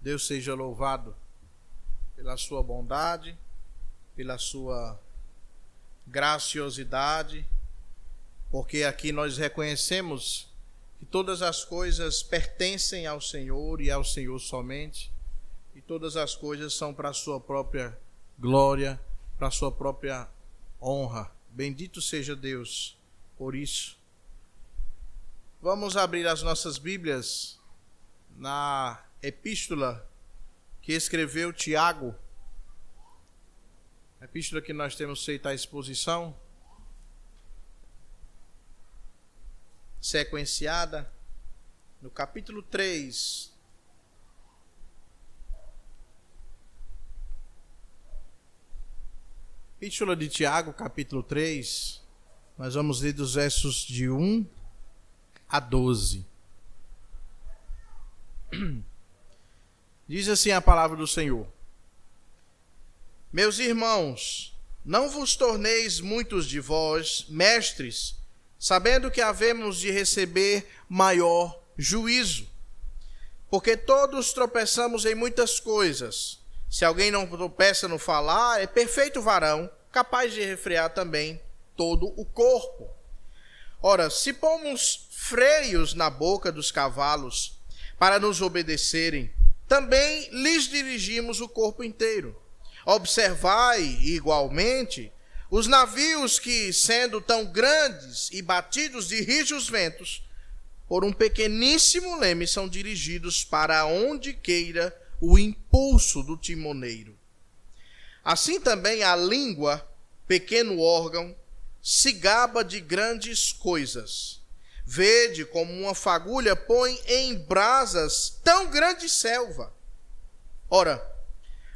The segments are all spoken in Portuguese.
Deus seja louvado pela sua bondade, pela sua graciosidade, porque aqui nós reconhecemos que todas as coisas pertencem ao Senhor e ao Senhor somente, e todas as coisas são para a sua própria glória, para a sua própria honra. Bendito seja Deus por isso. Vamos abrir as nossas Bíblias na epístola que escreveu Tiago, a epístola que nós temos feito a exposição, sequenciada, no capítulo 3. Epístola de Tiago, capítulo 3, nós vamos ler dos versos de 1 a 12. Diz assim a palavra do Senhor: Meus irmãos, não vos torneis muitos de vós mestres, sabendo que havemos de receber maior juízo. Porque todos tropeçamos em muitas coisas. Se alguém não tropeça no falar, é perfeito varão, capaz de refrear também todo o corpo. Ora, se pomos freios na boca dos cavalos para nos obedecerem, também lhes dirigimos o corpo inteiro. Observai, igualmente, os navios que, sendo tão grandes e batidos de rijos ventos, por um pequeníssimo leme são dirigidos para onde queira o impulso do timoneiro. Assim também a língua, pequeno órgão, se gaba de grandes coisas. Vede como uma fagulha põe em brasas tão grande selva. Ora,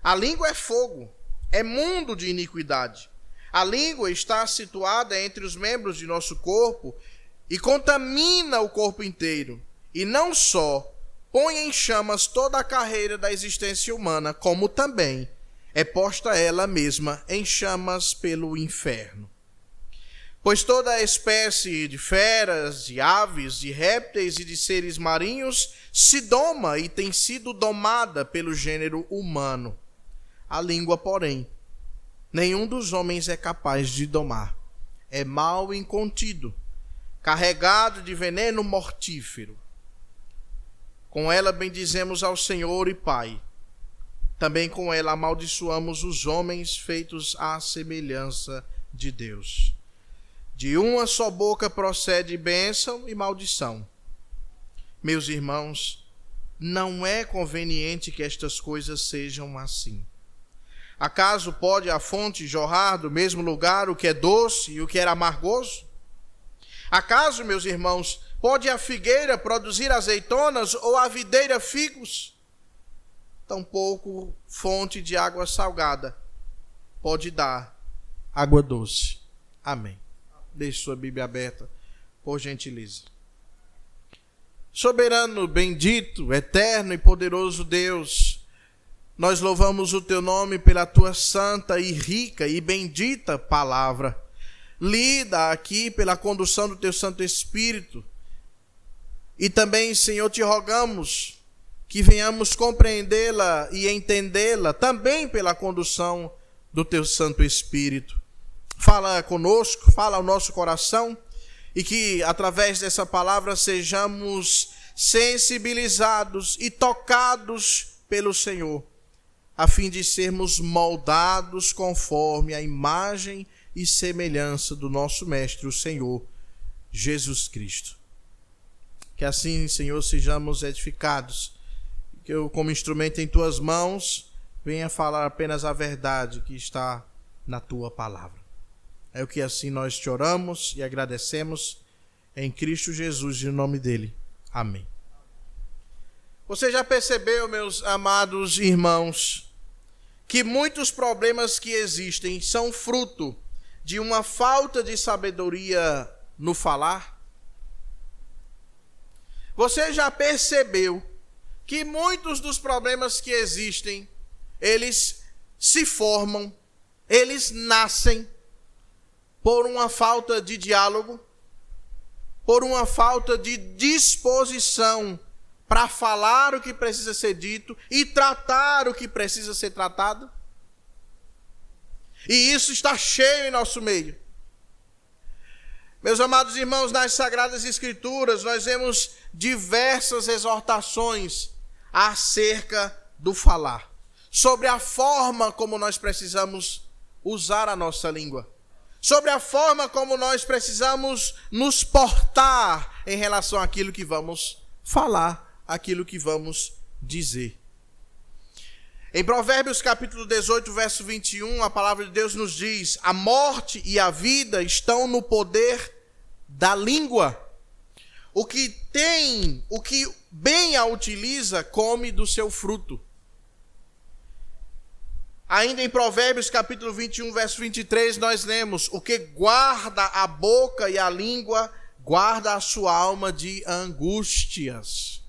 a língua é fogo, é mundo de iniquidade. A língua está situada entre os membros de nosso corpo e contamina o corpo inteiro. E não só põe em chamas toda a carreira da existência humana, como também é posta ela mesma em chamas pelo inferno. Pois toda a espécie de feras, de aves, de répteis e de seres marinhos se doma e tem sido domada pelo gênero humano. A língua, porém, nenhum dos homens é capaz de domar. É mal incontido, carregado de veneno mortífero. Com ela bendizemos ao Senhor e Pai. Também com ela amaldiçoamos os homens feitos à semelhança de Deus. De uma só boca procede bênção e maldição. Meus irmãos, não é conveniente que estas coisas sejam assim. Acaso pode a fonte jorrar do mesmo lugar o que é doce e o que era amargoso? Acaso, meus irmãos, pode a figueira produzir azeitonas ou a videira figos? Tampouco fonte de água salgada pode dar água doce. Amém. Deixe sua Bíblia aberta, por gentileza. Soberano, bendito, eterno e poderoso Deus, nós louvamos o teu nome pela tua santa e rica e bendita palavra, lida aqui pela condução do teu Santo Espírito. E também, Senhor, te rogamos que venhamos compreendê-la e entendê-la também pela condução do teu Santo Espírito. Fala conosco, fala ao nosso coração, e que através dessa palavra sejamos sensibilizados e tocados pelo Senhor, a fim de sermos moldados conforme a imagem e semelhança do nosso Mestre, o Senhor Jesus Cristo. Que assim, Senhor, sejamos edificados, que eu, como instrumento em tuas mãos, venha falar apenas a verdade que está na tua palavra. É o que assim nós te oramos e agradecemos em Cristo Jesus e no nome dele. Amém. Você já percebeu, meus amados irmãos, que muitos problemas que existem são fruto de uma falta de sabedoria no falar? Você já percebeu que muitos dos problemas que existem, eles se formam, eles nascem por uma falta de diálogo, por uma falta de disposição para falar o que precisa ser dito e tratar o que precisa ser tratado? E isso está cheio em nosso meio. Meus amados irmãos, nas Sagradas Escrituras nós vemos diversas exortações acerca do falar, sobre a forma como nós precisamos usar a nossa língua, sobre a forma como nós precisamos nos portar em relação àquilo que vamos falar, aquilo que vamos dizer. Em Provérbios capítulo 18, verso 21, a palavra de Deus nos diz: a morte e a vida estão no poder da língua. O que bem a utiliza, come do seu fruto. Ainda em Provérbios capítulo 21, verso 23, nós lemos: o que guarda a boca e a língua, guarda a sua alma de angústias.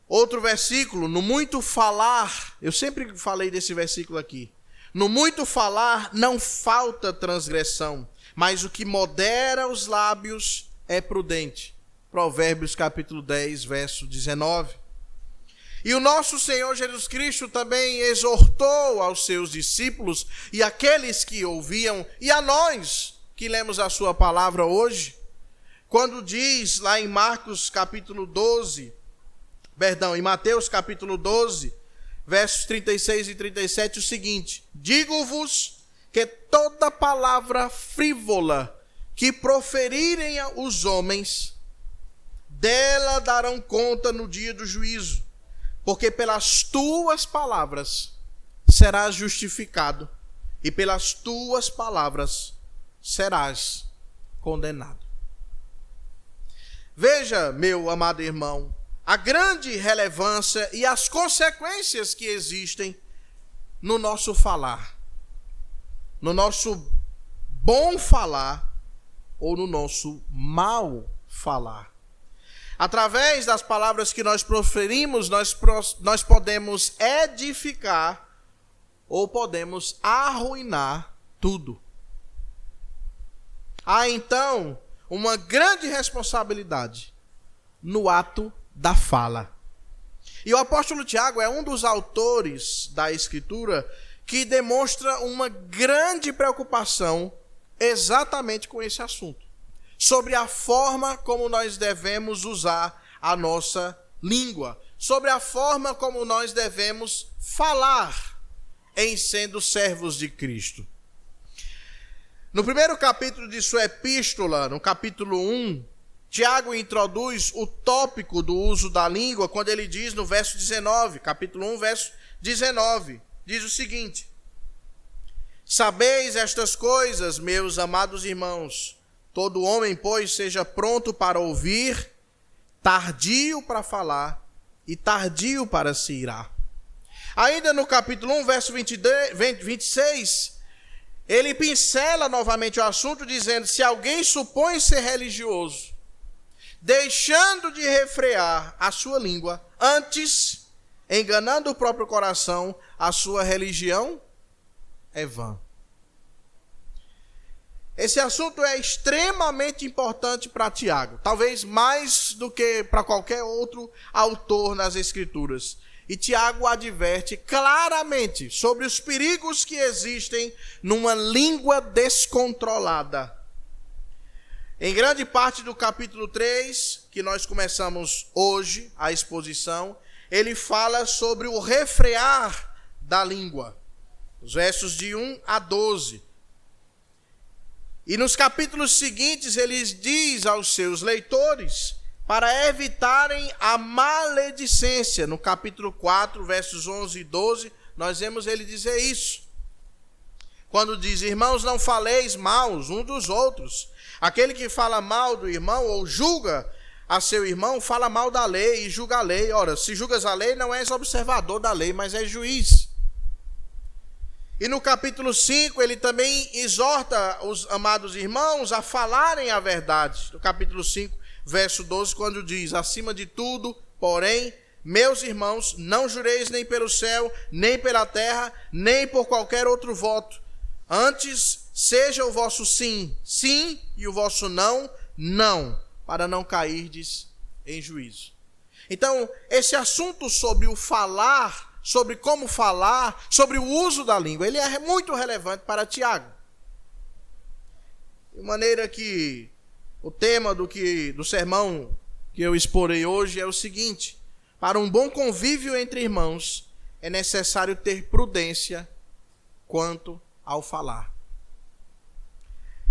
Outro versículo, no muito falar, eu sempre falei desse versículo aqui. No muito falar não falta transgressão, mas o que modera os lábios é prudente. Provérbios capítulo 10, verso 19. E o nosso Senhor Jesus Cristo também exortou aos seus discípulos e àqueles que ouviam, e a nós que lemos a sua palavra hoje, quando diz lá em Mateus capítulo 12, versos 36 e 37, o seguinte: digo-vos que toda palavra frívola que proferirem os homens, dela darão conta no dia do juízo, porque pelas tuas palavras serás justificado, e pelas tuas palavras serás condenado. Veja, meu amado irmão, a grande relevância e as consequências que existem no nosso falar, no nosso bom falar ou no nosso mau falar. Através das palavras que nós proferimos, nós podemos edificar ou podemos arruinar tudo. Há então uma grande responsabilidade no ato da fala. E o apóstolo Tiago é um dos autores da Escritura que demonstra uma grande preocupação exatamente com esse assunto, sobre a forma como nós devemos usar a nossa língua, sobre a forma como nós devemos falar em sendo servos de Cristo. No primeiro capítulo de sua epístola, no capítulo 1, Tiago introduz o tópico do uso da língua quando ele diz no verso 19, capítulo 1, verso 19, diz o seguinte: sabeis estas coisas, meus amados irmãos, todo homem, pois, seja pronto para ouvir, tardio para falar e tardio para se irar. Ainda no capítulo 1, verso 26, ele pincela novamente o assunto, dizendo: se alguém supõe ser religioso, deixando de refrear a sua língua, antes, enganando o próprio coração, a sua religião é vã. Esse assunto é extremamente importante para Tiago, talvez mais do que para qualquer outro autor nas Escrituras. E Tiago adverte claramente sobre os perigos que existem numa língua descontrolada. Em grande parte do capítulo 3, que nós começamos hoje, a exposição, ele fala sobre o refrear da língua. Os versos de 1 a 12. E nos capítulos seguintes, ele diz aos seus leitores para evitarem a maledicência. No capítulo 4, versos 11 e 12, nós vemos ele dizer isso. Quando diz: irmãos, não faleis mal uns dos outros. Aquele que fala mal do irmão ou julga a seu irmão, fala mal da lei e julga a lei. Ora, se julgas a lei, não és observador da lei, mas és juiz. E no capítulo 5, ele também exorta os amados irmãos a falarem a verdade. No capítulo 5, verso 12, quando diz: acima de tudo, porém, meus irmãos, não jureis nem pelo céu, nem pela terra, nem por qualquer outro voto. Antes, seja o vosso sim, sim, e o vosso não, não, para não cairdes em juízo. Então, esse assunto sobre o falar, sobre como falar, sobre o uso da língua, ele é muito relevante para Tiago. De maneira que o tema do sermão que eu exporei hoje é o seguinte: para um bom convívio entre irmãos, é necessário ter prudência quanto ao falar.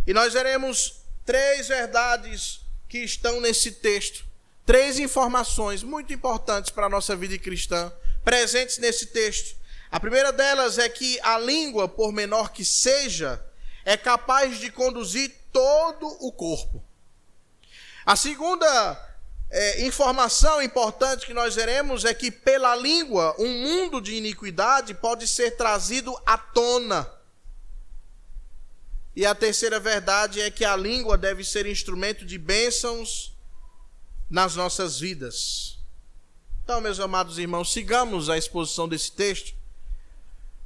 E nós veremos 3 verdades que estão nesse texto, 3 informações muito importantes para a nossa vida cristã, presentes nesse texto. A primeira delas é que a língua, por menor que seja, é capaz de conduzir todo o corpo. A segunda informação importante que nós veremos é que pela língua um mundo de iniquidade pode ser trazido à tona. E a terceira verdade é que a língua deve ser instrumento de bênçãos nas nossas vidas. Então, meus amados irmãos, sigamos a exposição desse texto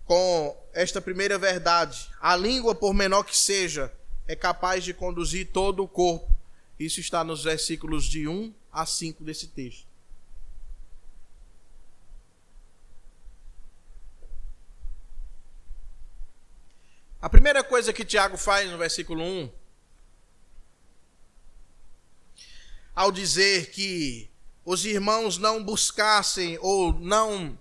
com esta primeira verdade. A língua, por menor que seja, é capaz de conduzir todo o corpo. Isso está nos versículos de 1 a 5 desse texto. A primeira coisa que Tiago faz no versículo 1, ao dizer que os irmãos não buscassem ou não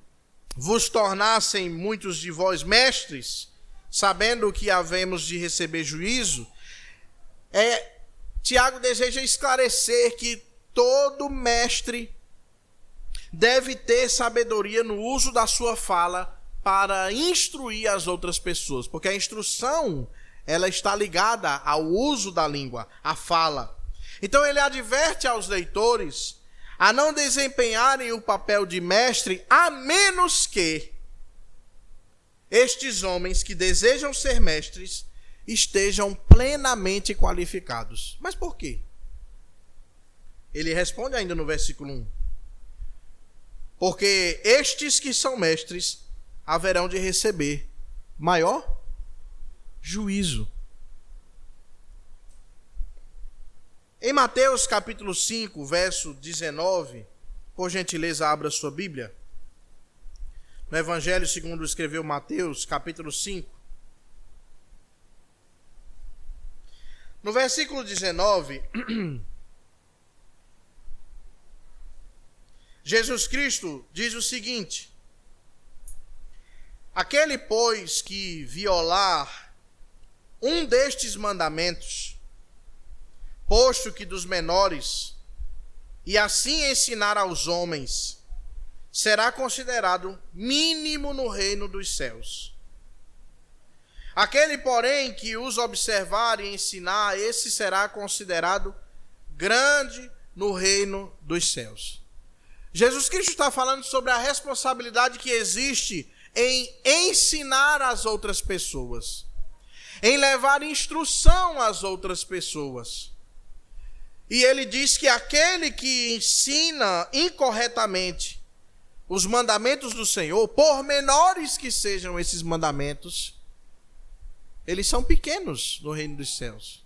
vos tornassem muitos de vós mestres, sabendo que havemos de receber juízo, Tiago deseja esclarecer que todo mestre deve ter sabedoria no uso da sua fala para instruir as outras pessoas, porque a instrução, ela está ligada ao uso da língua, à fala. Então ele adverte aos leitores a não desempenharem o papel de mestre, a menos que estes homens que desejam ser mestres estejam plenamente qualificados. Mas por quê? Ele responde ainda no versículo 1. Porque estes que são mestres haverão de receber maior juízo. Em Mateus capítulo 5, verso 19, por gentileza, abra sua Bíblia. No Evangelho segundo escreveu Mateus, capítulo 5. No versículo 19, Jesus Cristo diz o seguinte: aquele, pois, que violar um destes mandamentos, posto que dos menores, e assim ensinar aos homens, será considerado mínimo no reino dos céus. Aquele, porém, que os observar e ensinar, esse será considerado grande no reino dos céus. Jesus Cristo está falando sobre a responsabilidade que existe em ensinar as outras pessoas, em levar instrução às outras pessoas. E ele diz que aquele que ensina incorretamente os mandamentos do Senhor, por menores que sejam esses mandamentos, eles são pequenos no reino dos céus.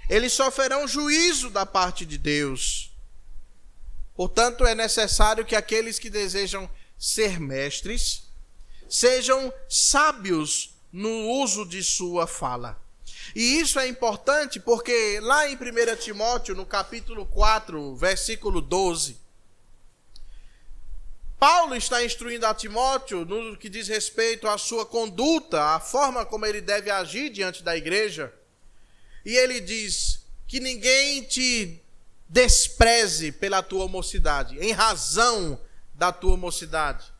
Eles sofrerão juízo da parte de Deus. Portanto, é necessário que aqueles que desejam ser mestres sejam sábios no uso de sua fala. E isso é importante porque lá em 1 Timóteo, no capítulo 4, versículo 12, Paulo está instruindo a Timóteo no que diz respeito à sua conduta, à forma como ele deve agir diante da igreja. E ele diz que ninguém te despreze pela tua mocidade, em razão da tua mocidade.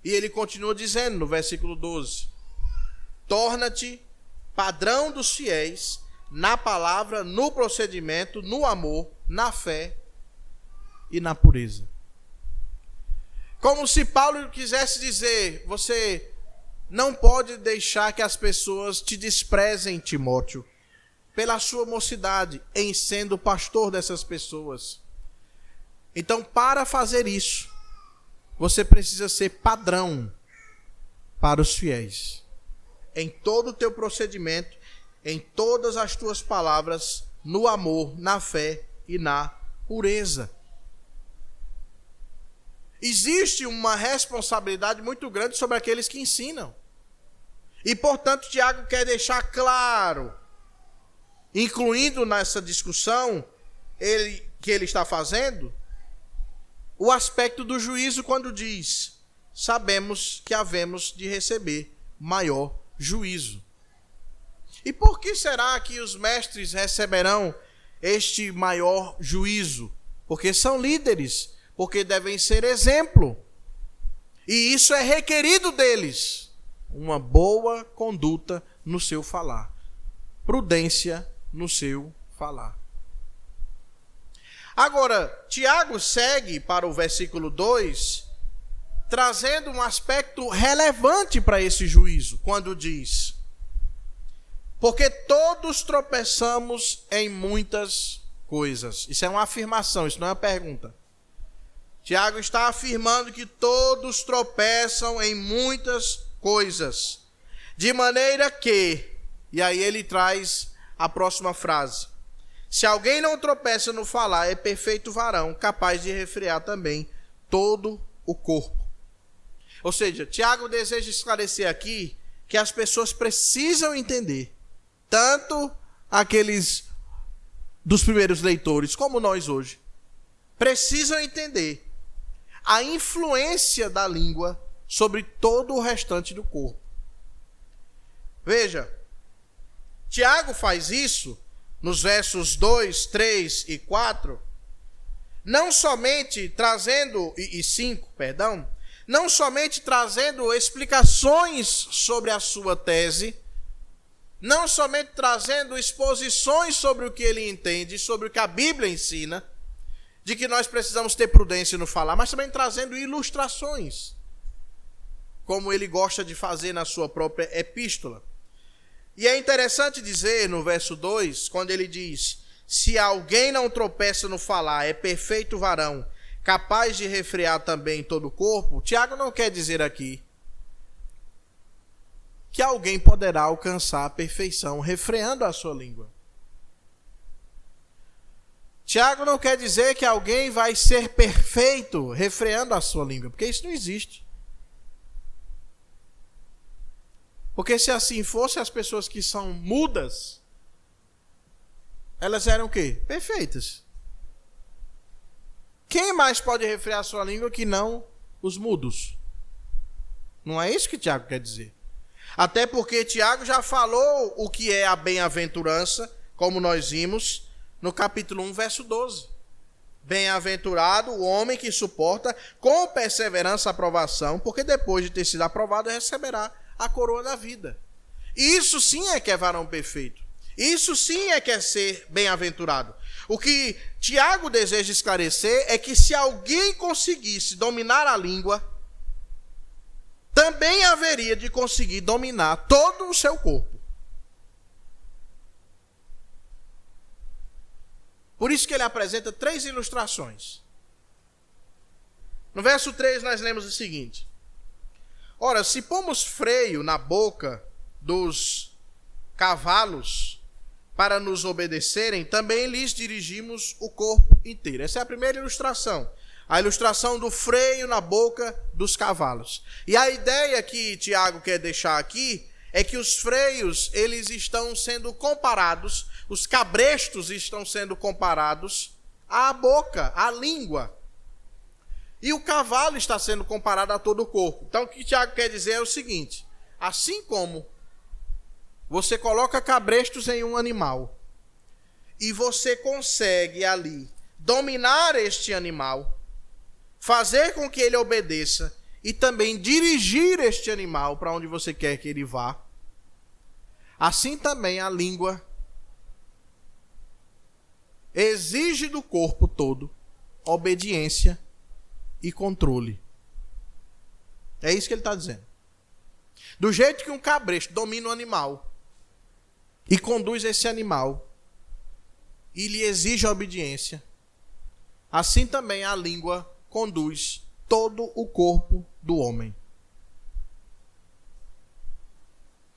E ele continua dizendo no versículo 12: torna-te padrão dos fiéis na palavra, no procedimento, no amor, na fé e na pureza. Como se Paulo quisesse dizer: você não pode deixar que as pessoas te desprezem, Timóteo, pela sua mocidade, em sendo pastor dessas pessoas. Então, para fazer isso, você precisa ser padrão para os fiéis. Em todo o teu procedimento, em todas as tuas palavras, no amor, na fé e na pureza. Existe uma responsabilidade muito grande sobre aqueles que ensinam. E, portanto, Tiago quer deixar claro, incluindo nessa discussão que ele está fazendo, o aspecto do juízo quando diz: sabemos que havemos de receber maior juízo. E por que será que os mestres receberão este maior juízo? Porque são líderes, porque devem ser exemplo. E isso é requerido deles. Uma boa conduta no seu falar. Prudência no seu falar. Agora, Tiago segue para o versículo 2, trazendo um aspecto relevante para esse juízo, quando diz: porque todos tropeçamos em muitas coisas. Isso é uma afirmação, isso não é uma pergunta. Tiago está afirmando que todos tropeçam em muitas coisas, de maneira que, e aí ele traz a próxima frase: se alguém não tropeça no falar, é perfeito varão, capaz de refrear também todo o corpo. Ou seja, Tiago deseja esclarecer aqui que as pessoas precisam entender, tanto aqueles dos primeiros leitores, como nós hoje, precisam entender a influência da língua sobre todo o restante do corpo. Veja, Tiago faz isso nos versos 2, 3 e 4, não somente trazendo, e 5, perdão, não somente trazendo explicações sobre a sua tese, não somente trazendo exposições sobre o que ele entende, sobre o que a Bíblia ensina, de que nós precisamos ter prudência no falar, mas também trazendo ilustrações, como ele gosta de fazer na sua própria epístola. E é interessante dizer no verso 2, quando ele diz: se alguém não tropeça no falar, é perfeito varão, capaz de refrear também todo o corpo. Tiago não quer dizer aqui que alguém poderá alcançar a perfeição refreando a sua língua. Tiago não quer dizer que alguém vai ser perfeito refreando a sua língua, porque isso não existe. Porque se assim fosse, as pessoas que são mudas, elas eram o quê? Perfeitas. Quem mais pode refrear a sua língua que não os mudos? Não é isso que Tiago quer dizer. Até porque Tiago já falou o que é a bem-aventurança, como nós vimos no capítulo 1, verso 12. Bem-aventurado o homem que suporta com perseverança a aprovação, porque depois de ter sido aprovado, receberá a coroa da vida. Isso sim é que é varão perfeito. Isso sim é que é ser bem-aventurado. O que Tiago deseja esclarecer é que se alguém conseguisse dominar a língua, também haveria de conseguir dominar todo o seu corpo. Por isso que ele apresenta 3 ilustrações. No verso 3 nós lemos o seguinte: ora, se pomos freio na boca dos cavalos para nos obedecerem, também lhes dirigimos o corpo inteiro. Essa é a primeira ilustração. A ilustração do freio na boca dos cavalos. E a ideia que Tiago quer deixar aqui é que os freios, eles estão sendo comparados, os cabrestos estão sendo comparados à boca, à língua. E o cavalo está sendo comparado a todo o corpo. Então o que Tiago quer dizer é o seguinte: assim como você coloca cabrestos em um animal e você consegue ali dominar este animal, fazer com que ele obedeça e também dirigir este animal para onde você quer que ele vá, assim também a língua exige do corpo todo obediência e controle. É isso que ele está dizendo. Do jeito que um cabresto domina o animal e conduz esse animal e lhe exige a obediência, assim também a língua conduz todo o corpo do homem.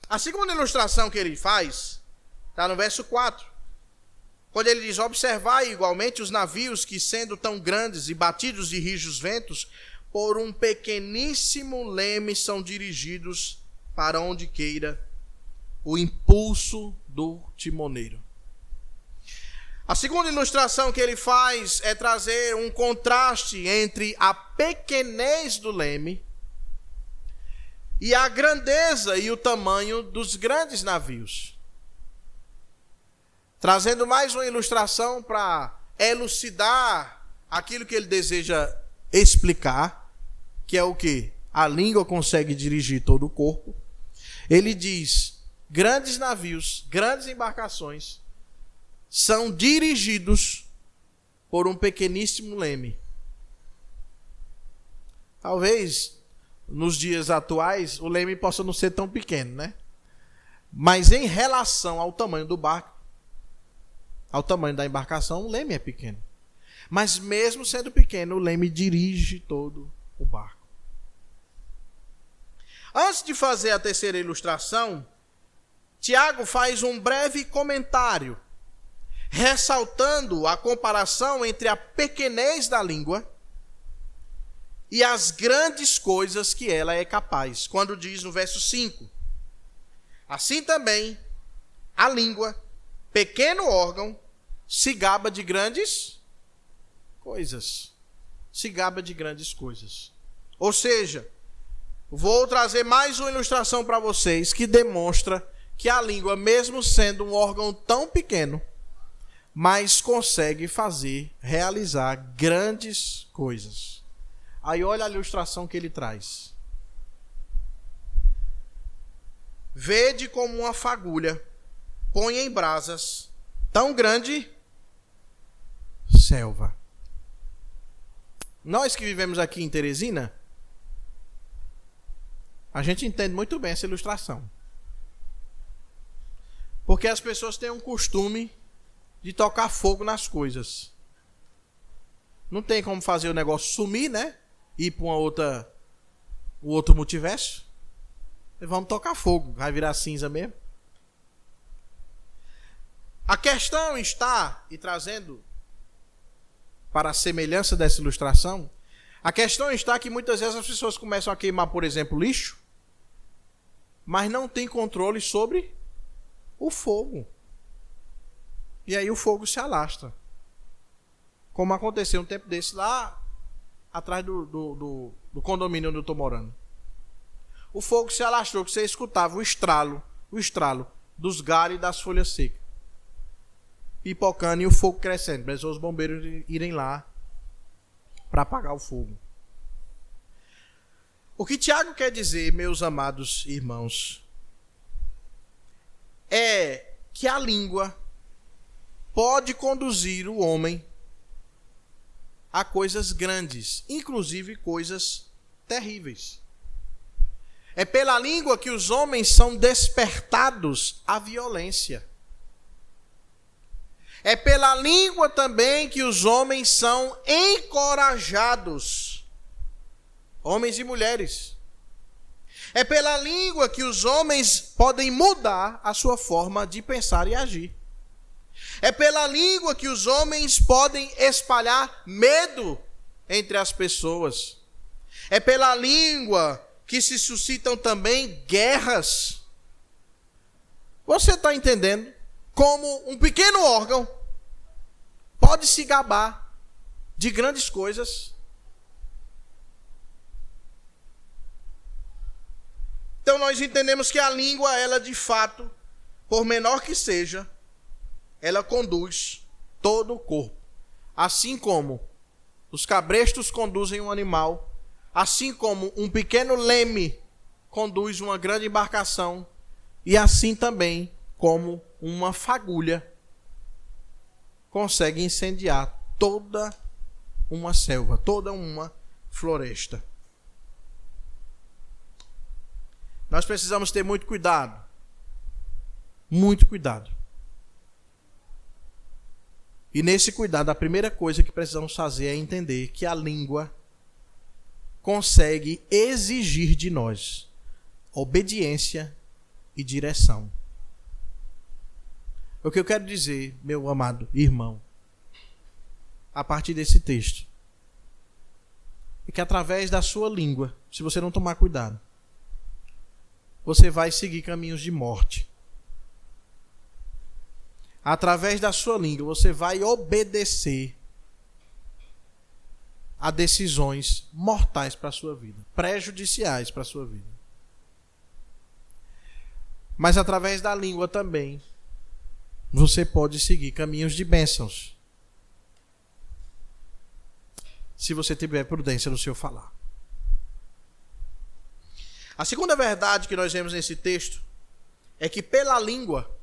A segunda ilustração que ele faz está no verso 4. quando ele diz: observai igualmente os navios que, sendo tão grandes e batidos de rijos ventos, por um pequeníssimo leme são dirigidos para onde queira o impulso do timoneiro. A segunda ilustração que ele faz é trazer um contraste entre a pequenez do leme e a grandeza e o tamanho dos grandes navios. Trazendo mais uma ilustração para elucidar aquilo que ele deseja explicar, que é o que? A língua consegue dirigir todo o corpo. Ele diz: grandes navios, grandes embarcações são dirigidos por um pequeníssimo leme. Talvez nos dias atuais o leme possa não ser tão pequeno, né? Mas em relação ao tamanho do barco, ao tamanho da embarcação, o leme é pequeno. Mas mesmo sendo pequeno, o leme dirige todo o barco. Antes de fazer a terceira ilustração, Tiago faz um breve comentário, ressaltando a comparação entre a pequenez da língua e as grandes coisas que ela é capaz. Quando diz no verso 5: assim também a língua, pequeno órgão, se gaba de grandes coisas. Se gaba de grandes coisas. Ou seja, vou trazer mais uma ilustração para vocês que demonstra que a língua, mesmo sendo um órgão tão pequeno, mas consegue realizar grandes coisas. Aí olha a ilustração que ele traz. Vede como uma fagulha põe em brasas tão grande selva. Nós que vivemos aqui em Teresina, a gente entende muito bem essa ilustração. Porque as pessoas têm um costume de tocar fogo nas coisas. Não tem como fazer o negócio sumir, né? Ir para o outro multiverso. E vamos tocar fogo, vai virar cinza mesmo. A questão está, e trazendo para a semelhança dessa ilustração, a questão está que muitas vezes as pessoas começam a queimar, por exemplo, lixo, mas não tem controle sobre o fogo. E aí o fogo se alastra. Como aconteceu um tempo desse lá atrás do condomínio onde eu estou morando. O fogo se alastrou, que você escutava o estralo dos galhos e das folhas secas. Pipocando e o fogo crescendo. Precisou os bombeiros irem lá para apagar o fogo. O que Tiago quer dizer, meus amados irmãos, é que a língua pode conduzir o homem a coisas grandes, inclusive coisas terríveis. É pela língua que os homens são despertados à violência. É pela língua também que os homens são encorajados, homens e mulheres. É pela língua que os homens podem mudar a sua forma de pensar e agir. É pela língua que os homens podem espalhar medo entre as pessoas. É pela língua que se suscitam também guerras. Você está entendendo como um pequeno órgão pode se gabar de grandes coisas? Então nós entendemos que a língua, ela de fato, por menor que seja, ela conduz todo o corpo. Assim como os cabrestos conduzem um animal, assim como um pequeno leme conduz uma grande embarcação, e assim também como uma fagulha consegue incendiar toda uma selva, toda uma floresta. Nós precisamos ter muito cuidado. Muito cuidado. E nesse cuidado, a primeira coisa que precisamos fazer é entender que a língua consegue exigir de nós obediência e direção. O que eu quero dizer, meu amado irmão, a partir desse texto, é que através da sua língua, se você não tomar cuidado, você vai seguir caminhos de morte. Através da sua língua, você vai obedecer a decisões mortais para a sua vida, prejudiciais para a sua vida. Mas através da língua também, você pode seguir caminhos de bênçãos, se você tiver prudência no seu falar. A segunda verdade que nós vemos nesse texto é que pela língua,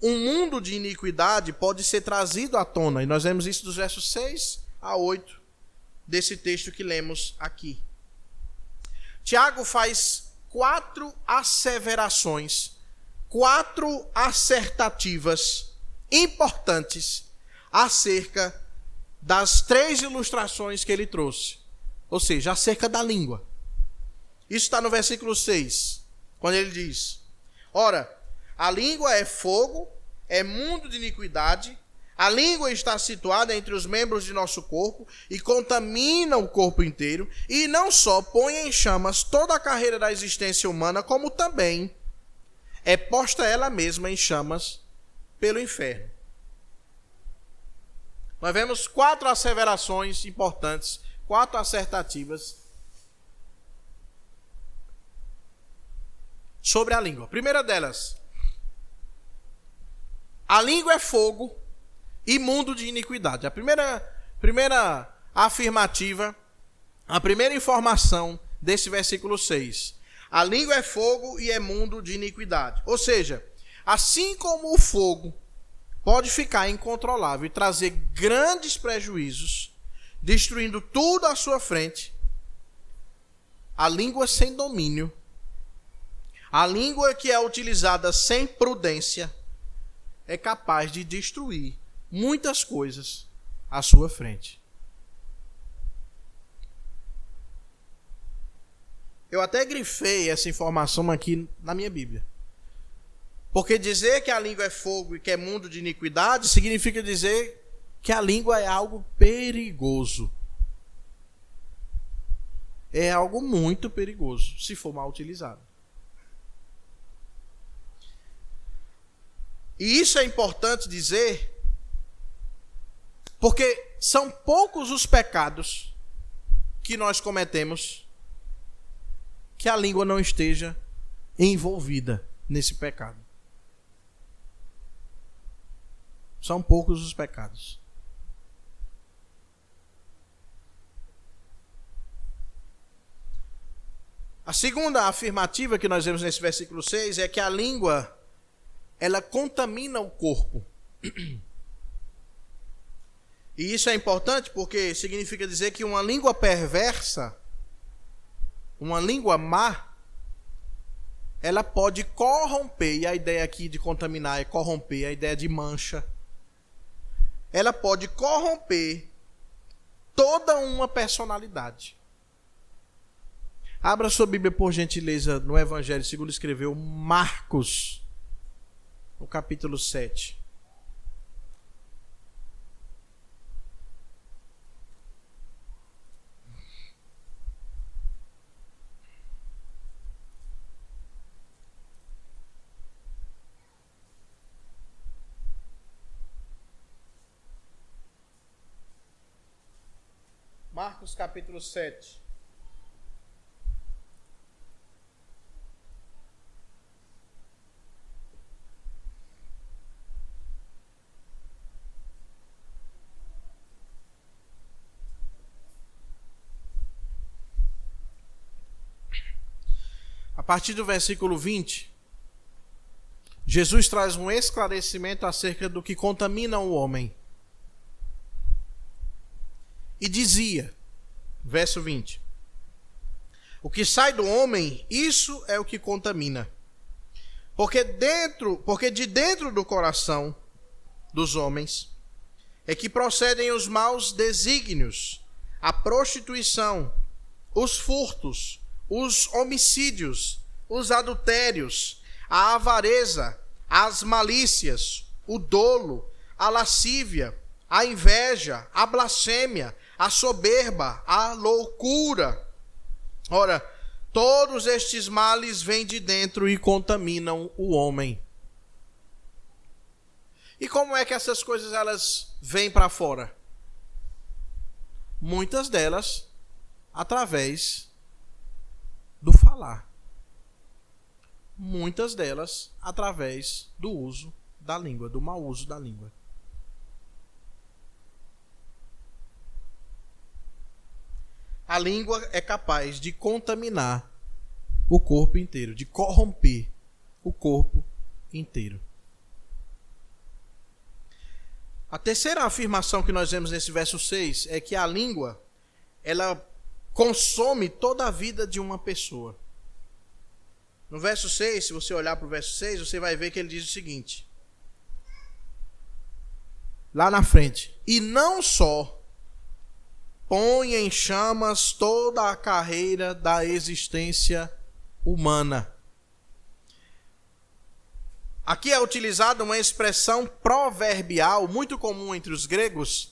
um mundo de iniquidade pode ser trazido à tona. E nós vemos isso dos versos 6 a 8 desse texto que lemos aqui. Tiago faz 4 asseverações, 4 assertativas importantes acerca das 3 ilustrações que ele trouxe. Ou seja, acerca da língua. Isso está no versículo 6, quando ele diz: ora, a língua é fogo, é mundo de iniquidade. A língua está situada entre os membros de nosso corpo e contamina o corpo inteiro. E não só põe em chamas toda a carreira da existência humana, como também é posta ela mesma em chamas pelo inferno. Nós vemos 4 asseverações importantes, 4 assertativas sobre a língua. A primeira delas: a língua é fogo e mundo de iniquidade. A primeira afirmativa, a primeira informação desse versículo 6. A língua é fogo e é mundo de iniquidade. Ou seja, assim como o fogo pode ficar incontrolável e trazer grandes prejuízos, destruindo tudo à sua frente, a língua sem domínio, a língua que é utilizada sem prudência, é capaz de destruir muitas coisas à sua frente. Eu até grifei essa informação aqui na minha Bíblia. Porque dizer que a língua é fogo e que é mundo de iniquidade significa dizer que a língua é algo perigoso. É algo muito perigoso, se for mal utilizado. E isso é importante dizer, porque são poucos os pecados que nós cometemos que a língua não esteja envolvida nesse pecado. São poucos os pecados. A segunda afirmativa que nós vemos nesse versículo 6 é que a língua, ela contamina o corpo. E isso é importante porque significa dizer que uma língua perversa, uma língua má, ela pode corromper, e a ideia aqui de contaminar é corromper, a ideia de mancha. Ela pode corromper toda uma personalidade. Abra sua Bíblia, por gentileza, no Evangelho segundo escreveu Marcos, no capítulo 7. Marcos capítulo 7. A partir do versículo 20, Jesus traz um esclarecimento acerca do que contamina o homem. E dizia, verso 20: o que sai do homem, isso é o que contamina. Porque de dentro do coração dos homens é que procedem os maus desígnios, a prostituição, os furtos, os homicídios, os adultérios, a avareza, as malícias, o dolo, a lascívia, a inveja, a blasfêmia, a soberba, a loucura. Ora, todos estes males vêm de dentro e contaminam o homem. E como é que essas coisas elas vêm para fora? Muitas delas através do falar. Muitas delas através do uso da língua, do mau uso da língua. A língua é capaz de contaminar o corpo inteiro, de corromper o corpo inteiro. A terceira afirmação que nós vemos nesse verso 6 é que a língua, ela consome toda a vida de uma pessoa. No verso 6, se você olhar para o verso 6, você vai ver que ele diz o seguinte. Lá na frente. E não só põe em chamas toda a carreira da existência humana. Aqui é utilizada uma expressão proverbial muito comum entre os gregos.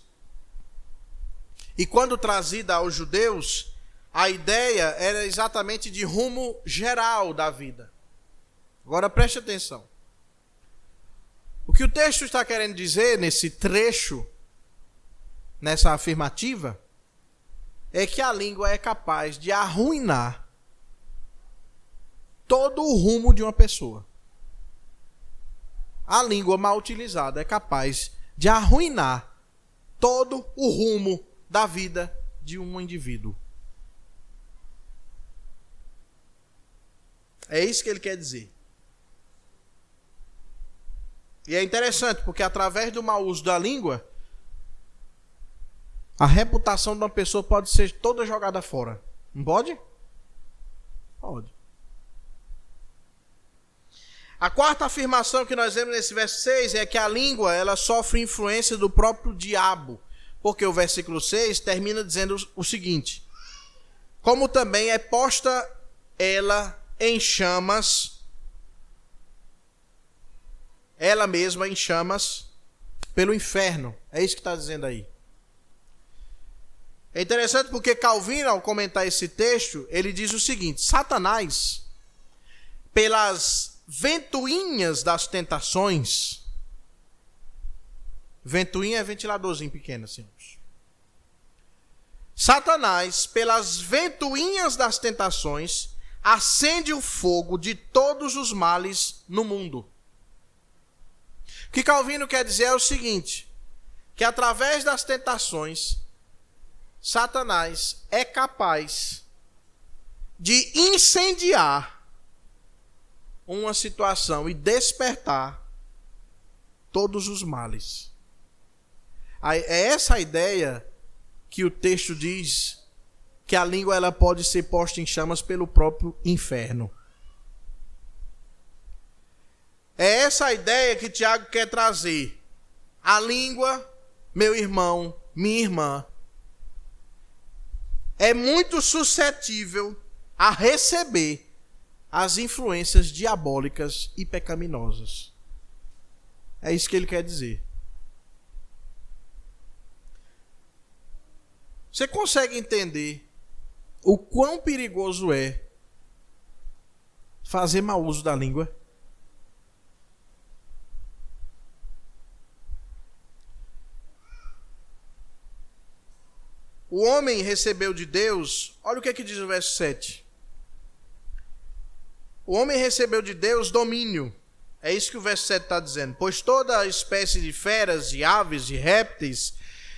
E quando trazida aos judeus, a ideia era exatamente de rumo geral da vida. Agora preste atenção. O que o texto está querendo dizer nesse trecho, nessa afirmativa, é que a língua é capaz de arruinar todo o rumo de uma pessoa. A língua mal utilizada é capaz de arruinar todo o rumo da vida de um indivíduo. É isso que ele quer dizer. E é interessante, porque através do mau uso da língua, a reputação de uma pessoa pode ser toda jogada fora. Não pode? Pode. A quarta afirmação que nós vemos nesse verso 6 é que a língua ela sofre influência do próprio diabo. Porque o versículo 6 termina dizendo o seguinte: como também é posta ela em chamas, ela mesma em chamas pelo inferno. É isso que está dizendo aí. É interessante porque Calvino, ao comentar esse texto, ele diz o seguinte: Satanás, pelas ventoinhas das tentações, ventoinha é ventiladorzinho pequeno assim. Satanás, pelas ventoinhas das tentações, acende o fogo de todos os males no mundo. O que Calvino quer dizer é o seguinte: que através das tentações, Satanás é capaz de incendiar uma situação e despertar todos os males. É essa a ideia que o texto diz que a língua ela pode ser posta em chamas pelo próprio inferno. É essa a ideia que Tiago quer trazer. A língua, meu irmão, minha irmã, é muito suscetível a receber as influências diabólicas e pecaminosas. É isso que ele quer dizer. Você consegue entender o quão perigoso é fazer mau uso da língua? O homem recebeu de Deus, olha o que é que diz o verso 7. O homem recebeu de Deus domínio. É isso que o verso 7 está dizendo. Pois toda a espécie de feras, de aves, de répteis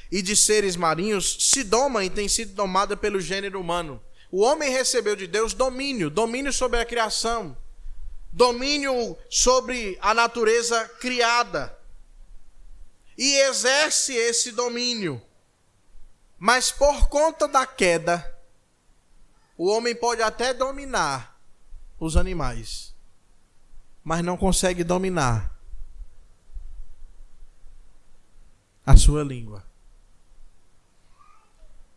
e de seres marinhos se doma e tem sido domada pelo gênero humano. O homem recebeu de Deus domínio. Domínio sobre a criação. Domínio sobre a natureza criada. E exerce esse domínio. Mas por conta da queda, o homem pode até dominar os animais, mas não consegue dominar a sua língua.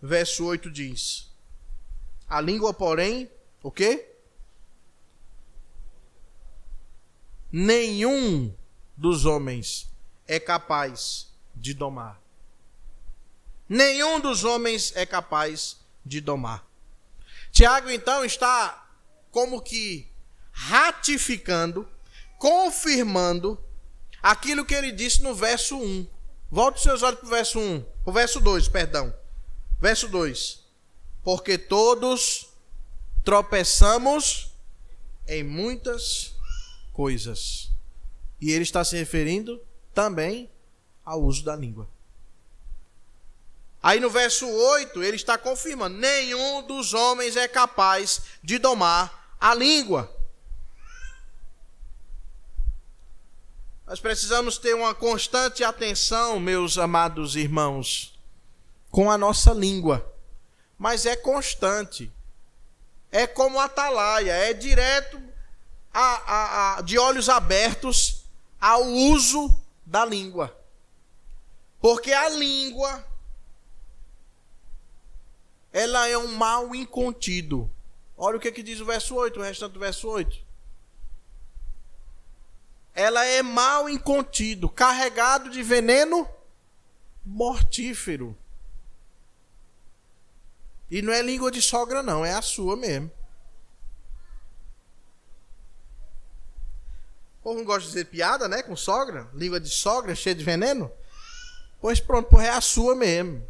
Verso 8 diz: a língua, porém, o quê? Nenhum dos homens é capaz de domar. Nenhum dos homens é capaz de domar. Tiago, então, está como que ratificando, confirmando aquilo que ele disse no verso 1. Volte os seus olhos para o verso 1. O verso 2, perdão. Verso 2. Porque todos tropeçamos em muitas coisas. E ele está se referindo também ao uso da língua. Aí no verso 8, ele está confirmando: nenhum dos homens é capaz de domar a língua. Nós precisamos ter uma constante atenção, meus amados irmãos, com a nossa língua. Mas é constante. É como atalaia, é direto de olhos abertos ao uso da língua. Porque a língua, ela é um mal incontido. Olha o que diz o verso 8, o restante do verso 8. Ela é mal incontido, carregado de veneno mortífero. E não é língua de sogra não, é a sua mesmo. O povo não gosta de dizer piada, né, com sogra? Língua de sogra, cheia de veneno? Pois pronto, porra, é a sua mesmo.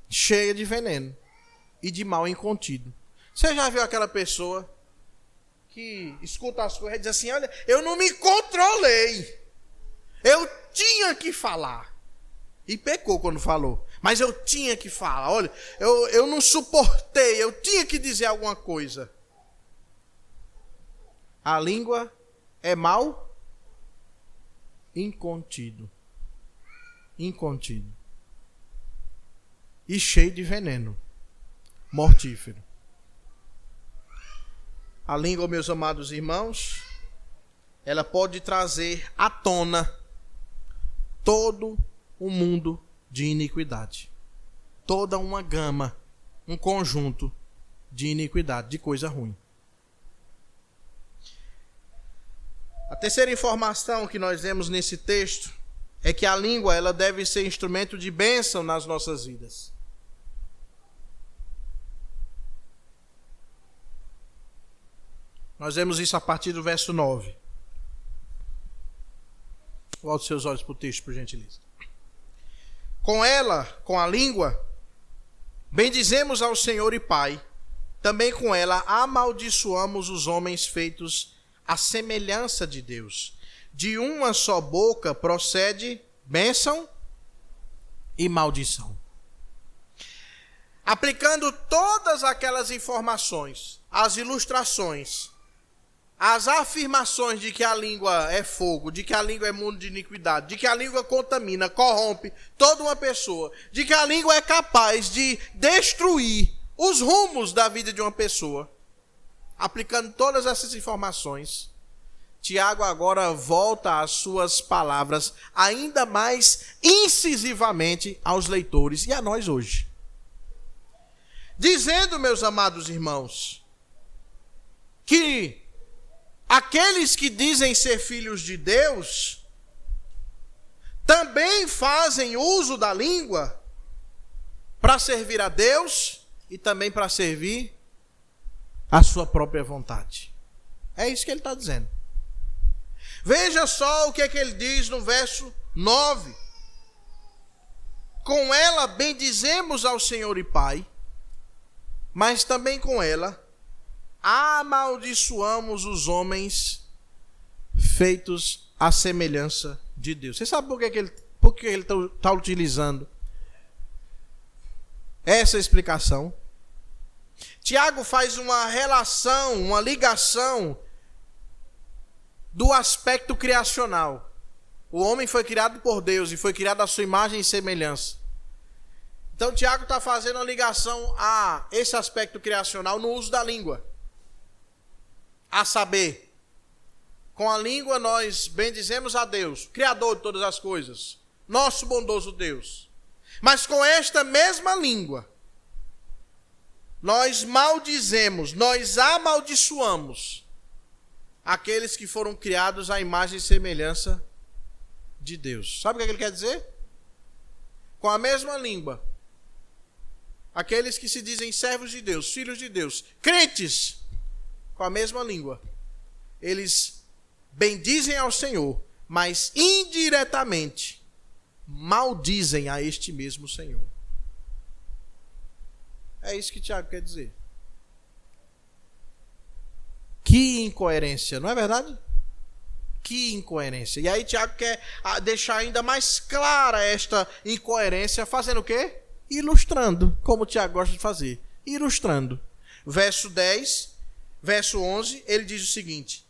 Cheia de veneno e de mal incontido. Você já viu aquela pessoa que escuta as coisas e diz assim: olha, eu não me controlei, eu tinha que falar, e pecou quando falou, mas eu tinha que falar, olha, eu não suportei, eu tinha que dizer alguma coisa. A língua é mal incontido e cheio de veneno mortífero. A língua, meus amados irmãos, ela pode trazer à tona todo um mundo de iniquidade. Toda uma gama, um conjunto de iniquidade, de coisa ruim. A terceira informação que nós vemos nesse texto é que a língua, ela deve ser instrumento de bênção nas nossas vidas. Nós vemos isso a partir do verso 9. Volte seus olhos para o texto, por gentileza. Com ela, com a língua, bendizemos ao Senhor e Pai. Também com ela amaldiçoamos os homens feitos à semelhança de Deus. De uma só boca procede bênção e maldição. Aplicando todas aquelas informações, as ilustrações, as afirmações de que a língua é fogo, de que a língua é mundo de iniquidade, de que a língua contamina, corrompe toda uma pessoa, de que a língua é capaz de destruir os rumos da vida de uma pessoa. Aplicando todas essas informações, Tiago agora volta às suas palavras ainda mais incisivamente aos leitores e a nós hoje. Dizendo, meus amados irmãos, que aqueles que dizem ser filhos de Deus também fazem uso da língua para servir a Deus e também para servir a sua própria vontade. É isso que ele está dizendo. Veja só o que ele diz no verso 9. Com ela bendizemos ao Senhor e Pai, mas também com ela amaldiçoamos os homens feitos à semelhança de Deus. Você sabe por que ele está utilizando essa explicação? Tiago faz uma relação, uma ligação do aspecto criacional. O homem foi criado por Deus e foi criado à sua imagem e semelhança. Então Tiago está fazendo uma ligação a esse aspecto criacional no uso da língua. A saber, com a língua nós bendizemos a Deus, Criador de todas as coisas, nosso bondoso Deus. Mas com esta mesma língua, nós maldizemos, nós amaldiçoamos aqueles que foram criados à imagem e semelhança de Deus. Sabe o que ele quer dizer? Com a mesma língua. Aqueles que se dizem servos de Deus, filhos de Deus, crentes, com a mesma língua. Eles bendizem ao Senhor, mas indiretamente maldizem a este mesmo Senhor. É isso que Tiago quer dizer. Que incoerência, não é verdade? Que incoerência. E aí Tiago quer deixar ainda mais clara esta incoerência, fazendo o quê? Ilustrando, como Tiago gosta de fazer. Ilustrando. Verso 10, verso 11, ele diz o seguinte: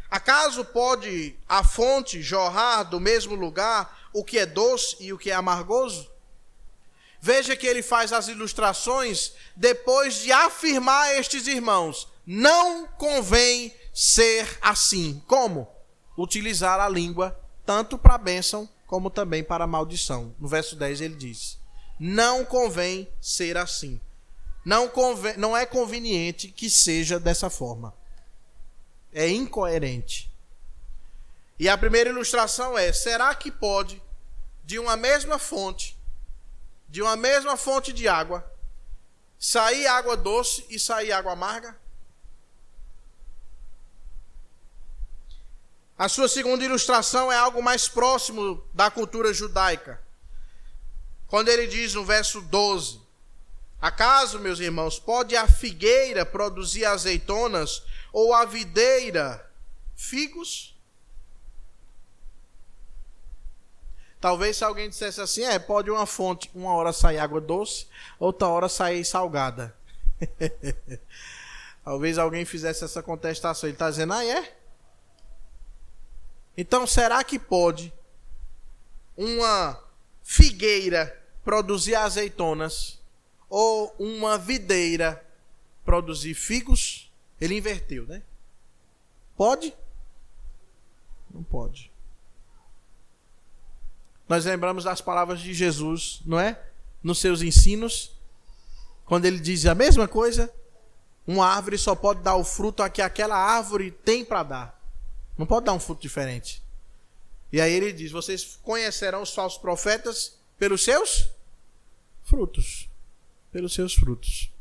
acaso pode a fonte jorrar do mesmo lugar o que é doce e o que é amargoso? Veja que ele faz as ilustrações depois de afirmar a estes irmãos: não convém ser assim. Como? Utilizar a língua tanto para a bênção como também para a maldição. No verso 10 ele diz: não convém ser assim. Não é conveniente que seja dessa forma. É incoerente. E a primeira ilustração é: será que pode, de uma mesma fonte de água, sair água doce e sair água amarga? A sua segunda ilustração é algo mais próximo da cultura judaica. Quando ele diz no verso 12: acaso, meus irmãos, pode a figueira produzir azeitonas ou a videira figos? Talvez se alguém dissesse assim: pode uma fonte uma hora sair água doce, outra hora sair salgada. Talvez alguém fizesse essa contestação. Ele está dizendo: então será que pode uma figueira produzir azeitonas ou uma videira produzir figos? Ele inverteu, né? Pode? Não pode. Nós lembramos das palavras de Jesus, não é? Nos seus ensinos, quando ele diz a mesma coisa: uma árvore só pode dar o fruto a que aquela árvore tem para dar. Não pode dar um fruto diferente. E aí ele diz: vocês conhecerão os falsos profetas pelos seus frutos. Pelos seus frutos.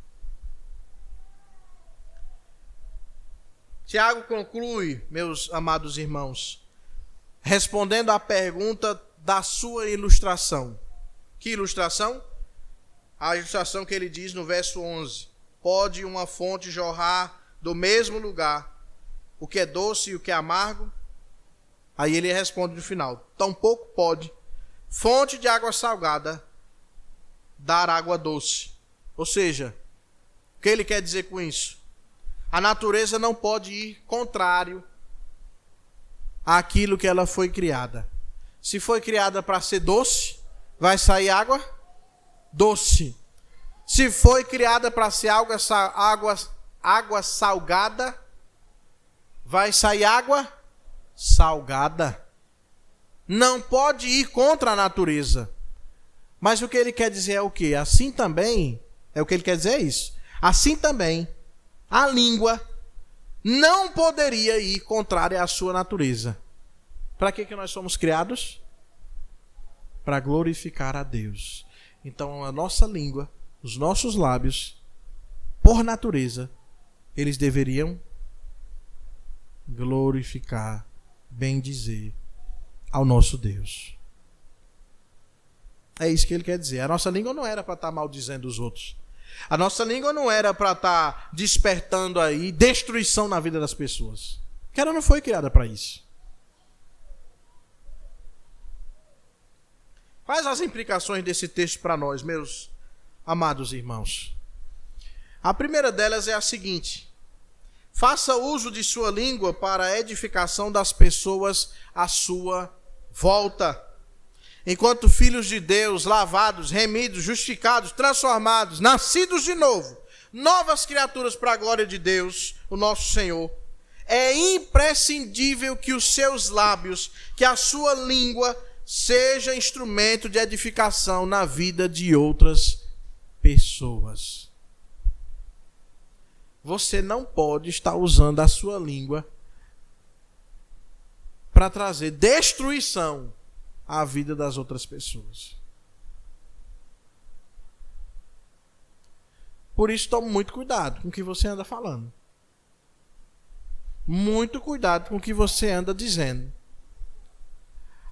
Tiago conclui, meus amados irmãos, respondendo à pergunta da sua ilustração. Que ilustração? A ilustração que ele diz no verso 11: pode uma fonte jorrar do mesmo lugar o que é doce e o que é amargo? Aí ele responde no final: tampouco pode fonte de água salgada dar água doce. Ou seja, o que ele quer dizer com isso? A natureza não pode ir contrário àquilo que ela foi criada. Se foi criada para ser doce, vai sair água doce. Se foi criada para ser água salgada, vai sair água salgada. Não pode ir contra a natureza. Mas o que ele quer dizer é o quê? Assim também, o que ele quer dizer é isso. Assim também, a língua não poderia ir contrária à sua natureza. Para que nós somos criados? Para glorificar a Deus. Então a nossa língua, os nossos lábios, por natureza, eles deveriam glorificar, bendizer ao nosso Deus. É isso que ele quer dizer. A nossa língua não era para estar maldizendo os outros. A nossa língua não era para estar despertando aí destruição na vida das pessoas. Porque ela não foi criada para isso. Quais as implicações desse texto para nós, meus amados irmãos? A primeira delas é a seguinte: faça uso de sua língua para a edificação das pessoas à sua volta. Enquanto filhos de Deus, lavados, remidos, justificados, transformados, nascidos de novo, novas criaturas para a glória de Deus, o nosso Senhor, é imprescindível que os seus lábios, que a sua língua, seja instrumento de edificação na vida de outras pessoas. Você não pode estar usando a sua língua para trazer destruição a vida das outras pessoas. Por isso, tome muito cuidado com o que você anda falando. Muito cuidado com o que você anda dizendo.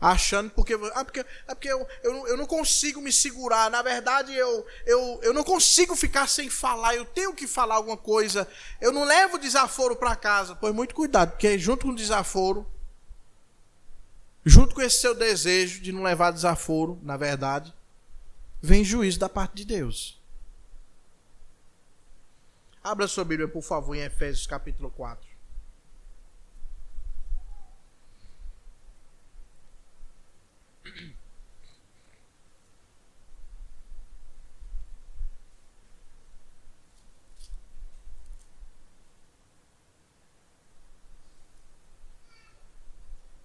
Achando porque eu não consigo me segurar. Na verdade, eu não consigo ficar sem falar. Eu tenho que falar alguma coisa. Eu não levo desaforo para casa. Pois muito cuidado, porque junto com o desaforo, junto com esse seu desejo de não levar desaforo, na verdade, vem juízo da parte de Deus. Abra sua Bíblia, por favor, em Efésios capítulo 4.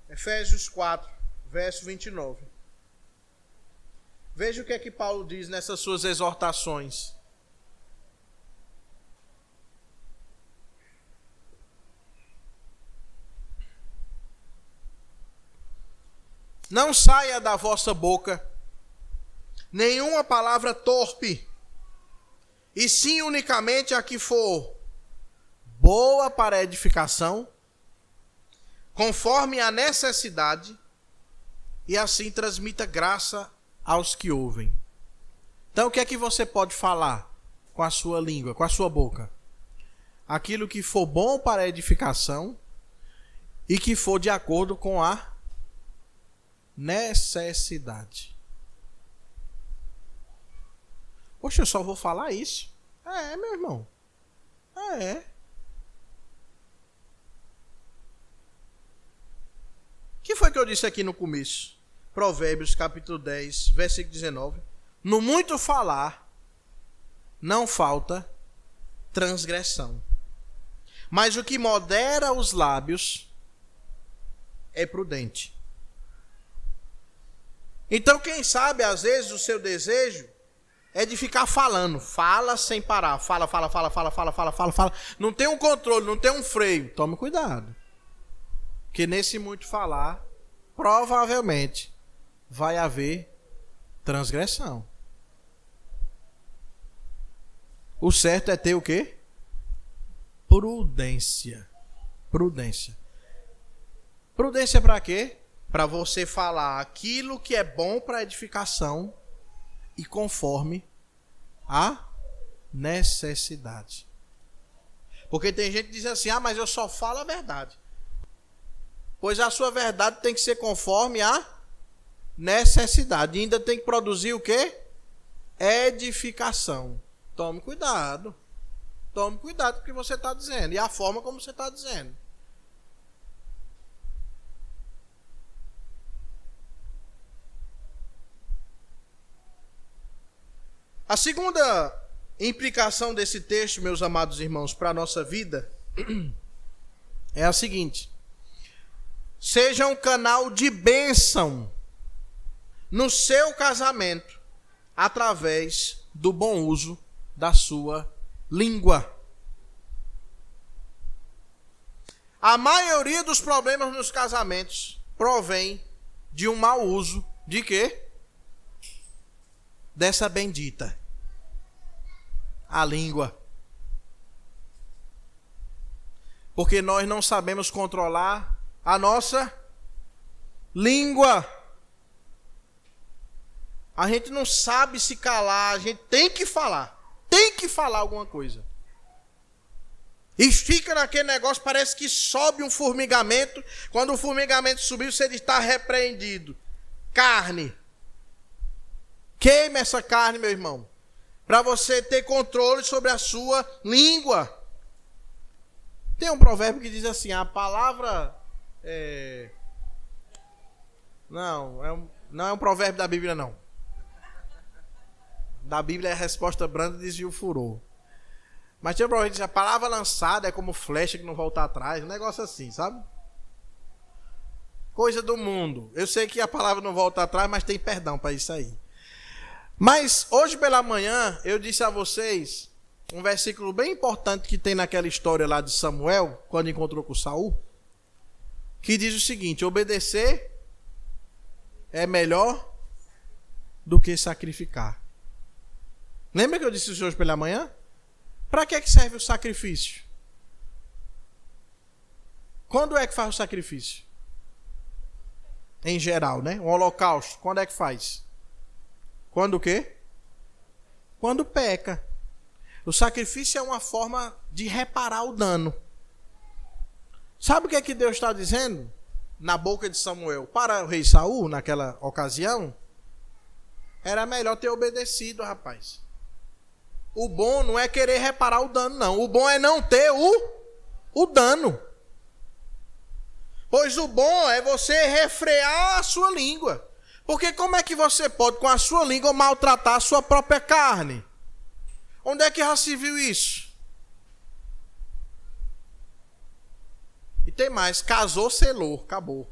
Efésios 4, verso 29. Veja o que é que Paulo diz nessas suas exortações. Não saia da vossa boca nenhuma palavra torpe, e sim unicamente a que for boa para edificação, conforme a necessidade, e assim transmita graça aos que ouvem. Então, o que é que você pode falar com a sua língua, com a sua boca? Aquilo que for bom para a edificação e que for de acordo com a necessidade. Poxa, eu só vou falar isso? Meu irmão. O que foi que eu disse aqui no começo? Provérbios capítulo 10, versículo 19. No muito falar, não falta transgressão. Mas o que modera os lábios é prudente. Então, quem sabe, às vezes, o seu desejo é de ficar falando. Fala sem parar. Fala. Não tem um controle, não tem um freio. Tome cuidado. Porque nesse muito falar, provavelmente, vai haver transgressão. O certo é ter o quê? Prudência. Prudência. Prudência para quê? Para você falar aquilo que é bom para edificação e conforme a necessidade. Porque tem gente que diz assim, mas eu só falo a verdade. Pois a sua verdade tem que ser conforme a necessidade. E ainda tem que produzir o quê? Edificação. Tome cuidado. Tome cuidado com o que você está dizendo e a forma como você está dizendo. A segunda implicação desse texto, meus amados irmãos, para a nossa vida é a seguinte: seja um canal de bênção no seu casamento através do bom uso da sua língua. A maioria dos problemas nos casamentos provém de um mau uso de quê? Dessa bendita, a língua. Porque nós não sabemos controlar a nossa língua. A gente não sabe se calar, a gente tem que falar. Tem que falar alguma coisa. E fica naquele negócio, parece que sobe um formigamento. Quando o formigamento subiu, você está repreendido. Carne. Queime essa carne, meu irmão. Para você ter controle sobre a sua língua. Tem um provérbio que diz assim, a palavra... Não é um provérbio da Bíblia, não. Da Bíblia é a resposta branda desvia o furor. Mas tem um provérbio que diz, a palavra lançada é como flecha que não volta atrás. Um negócio assim, sabe? Coisa do mundo. Eu sei que a palavra não volta atrás, mas tem perdão para isso aí. Mas hoje pela manhã eu disse a vocês um versículo bem importante que tem naquela história lá de Samuel, quando encontrou com Saul, que diz o seguinte: obedecer é melhor do que sacrificar. Lembra que eu disse isso hoje pela manhã? Para que serve o sacrifício? Quando é que faz o sacrifício? Em geral, né? O holocausto, quando é que faz? Quando o quê? Quando peca. O sacrifício é uma forma de reparar o dano. Sabe o que é que Deus está dizendo? Na boca de Samuel, para o rei Saul, naquela ocasião, era melhor ter obedecido, rapaz. O bom não é querer reparar o dano, não. O bom é não ter o dano. Pois o bom é você refrear a sua língua. Porque como é que você pode, com a sua língua, maltratar a sua própria carne? Onde é que já se viu isso? E tem mais, casou, selou, acabou.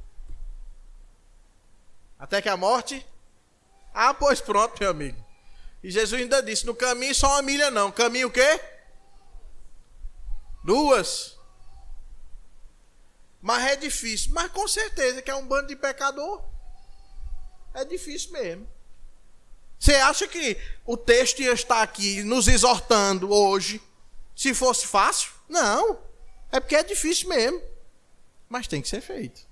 Até que a morte... Ah, pois pronto, meu amigo. E Jesus ainda disse, no caminho só uma milha não. Caminho o quê? 2. Mas é difícil. Mas com certeza que é um bando de pecador. É difícil mesmo. Você acha que o texto ia estar aqui nos exortando hoje se fosse fácil? Não. É porque é difícil mesmo. Mas tem que ser feito.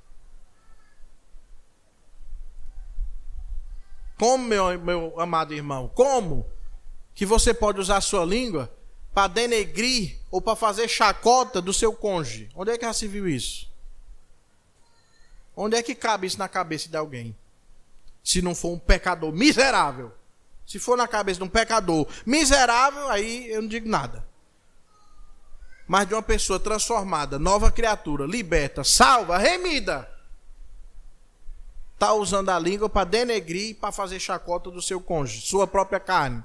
Como, meu amado irmão? Como que você pode usar a sua língua para denegrir ou para fazer chacota do seu cônjuge? Onde é que já se viu isso? Onde é que cabe isso na cabeça de alguém? Se não for um pecador miserável. Se for na cabeça de um pecador miserável, aí eu não digo nada. Mas de uma pessoa transformada, nova criatura, liberta, salva, remida, está usando a língua para denegrir, para fazer chacota do seu cônjuge, sua própria carne.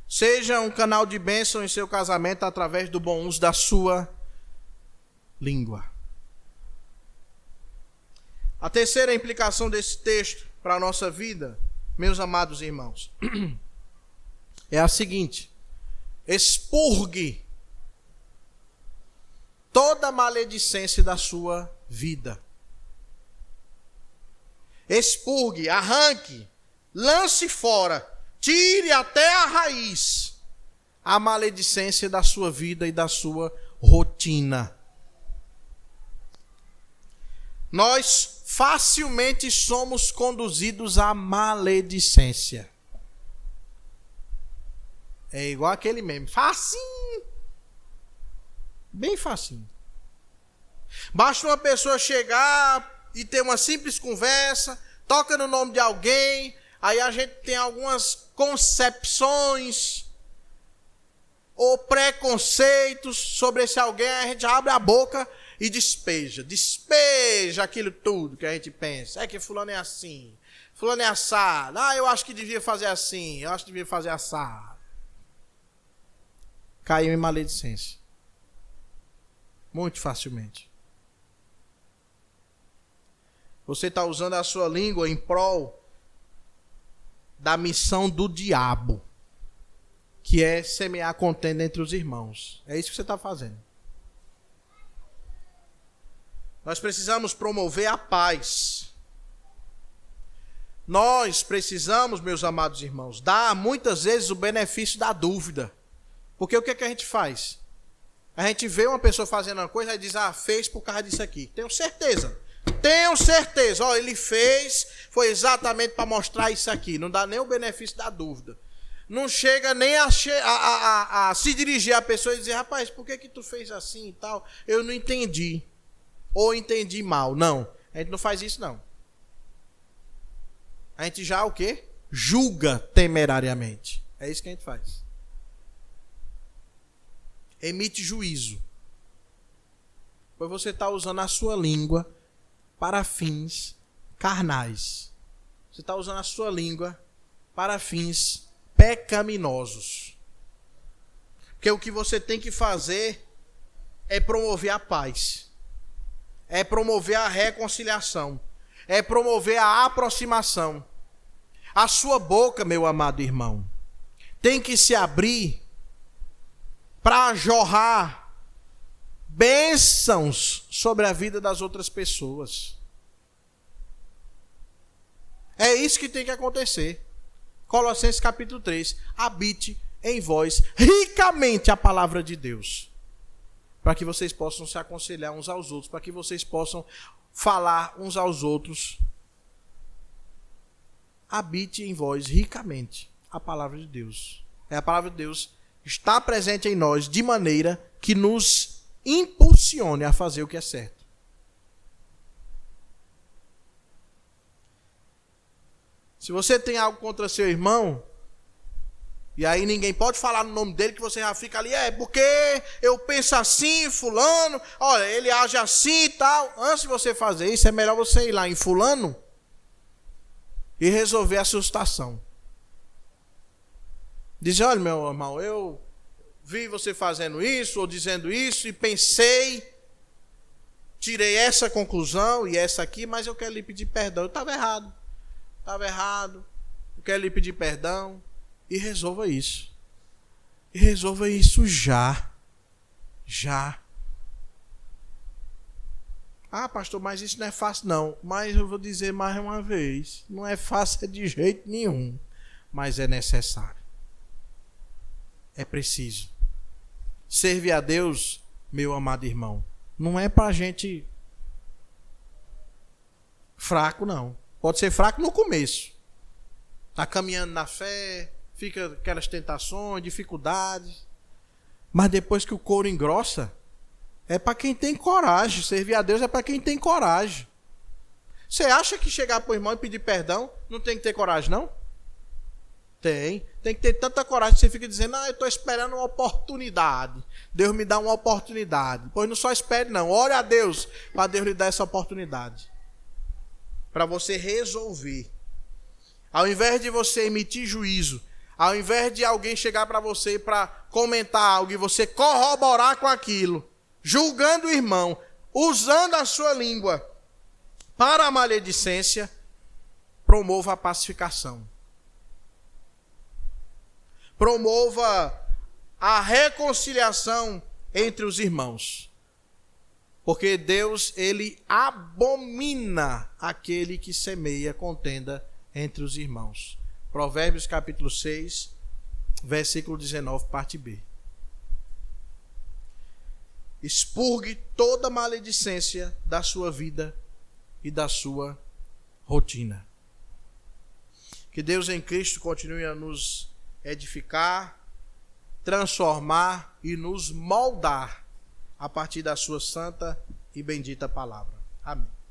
Seja um canal de bênção em seu casamento através do bom uso da sua língua. A terceira implicação desse texto para a nossa vida, meus amados irmãos, é a seguinte: expurgue toda a maledicência da sua vida. Expurgue, arranque, lance fora, tire até a raiz a maledicência da sua vida e da sua rotina. Nós facilmente somos conduzidos à maledicência. É igual aquele meme, facinho. Bem facinho. Basta uma pessoa chegar e ter uma simples conversa, toca no nome de alguém, aí a gente tem algumas concepções ou preconceitos sobre esse alguém, a gente abre a boca e despeja aquilo tudo que a gente pensa. É que fulano é assim, fulano é assado, eu acho que devia fazer assim, eu acho que devia fazer assado. Caiu em maledicência. Muito facilmente. Você está usando a sua língua em prol da missão do diabo, que é semear contenda entre os irmãos. É isso que você está fazendo. Nós precisamos promover a paz. Nós precisamos, meus amados irmãos, dar muitas vezes o benefício da dúvida. Porque o que é que a gente faz? A gente vê uma pessoa fazendo uma coisa e diz, fez por causa disso aqui. Tenho certeza. Ele fez, foi exatamente para mostrar isso aqui. Não dá nem o benefício da dúvida. Não chega nem a se dirigir à pessoa e dizer, rapaz, por que tu fez assim e tal? Eu não entendi. Ou entendi mal. Não, a gente não faz isso não. A gente já o quê? Julga temerariamente. É isso que a gente faz. Emite juízo. Pois você está usando a sua língua para fins carnais. Você está usando a sua língua para fins pecaminosos. Porque o que você tem que fazer é promover a paz. É promover a reconciliação. É promover a aproximação. A sua boca, meu amado irmão, tem que se abrir para jorrar bênçãos sobre a vida das outras pessoas. É isso que tem que acontecer. Colossenses capítulo 3. Habite em vós ricamente a palavra de Deus. Para que vocês possam se aconselhar uns aos outros. Para que vocês possam falar uns aos outros. Habite em vós ricamente a palavra de Deus. A palavra de Deus está presente em nós de maneira que nos impulsione a fazer o que é certo. Se você tem algo contra seu irmão, e aí ninguém pode falar no nome dele, que você já fica ali, porque eu penso assim, fulano, olha, ele age assim e tal. Antes de você fazer isso, é melhor você ir lá em fulano e resolver a sua situação. Dizer, olha, meu irmão, eu vi você fazendo isso ou dizendo isso e pensei, tirei essa conclusão e essa aqui, mas eu quero lhe pedir perdão. Eu estava errado, eu quero lhe pedir perdão. E resolva isso. E resolva isso já. Já. Ah, pastor, mas isso não é fácil não. Mas eu vou dizer mais uma vez. Não é fácil de jeito nenhum. Mas é necessário. É preciso. Servir a Deus, meu amado irmão, não é pra gente fraco, não. Pode ser fraco no começo. Tá caminhando na fé, fica aquelas tentações, dificuldades. Mas depois que o couro engrossa, é para quem tem coragem. Servir a Deus é para quem tem coragem. Você acha que chegar para o irmão e pedir perdão não tem que ter coragem, não? Tem. Tem que ter tanta coragem que você fica dizendo, eu estou esperando uma oportunidade. Deus me dá uma oportunidade. Pois não só espere, não. Ore a Deus para Deus lhe dar essa oportunidade. Para você resolver. Ao invés de você emitir juízo, ao invés de alguém chegar para você para comentar algo e você corroborar com aquilo, julgando o irmão, usando a sua língua para a maledicência, promova a pacificação. Promova a reconciliação entre os irmãos. Porque Deus, ele abomina aquele que semeia contenda entre os irmãos. Provérbios capítulo 6, versículo 19, parte B. Expurgue toda maledicência da sua vida e da sua rotina. Que Deus em Cristo continue a nos edificar, transformar e nos moldar a partir da sua santa e bendita palavra. Amém.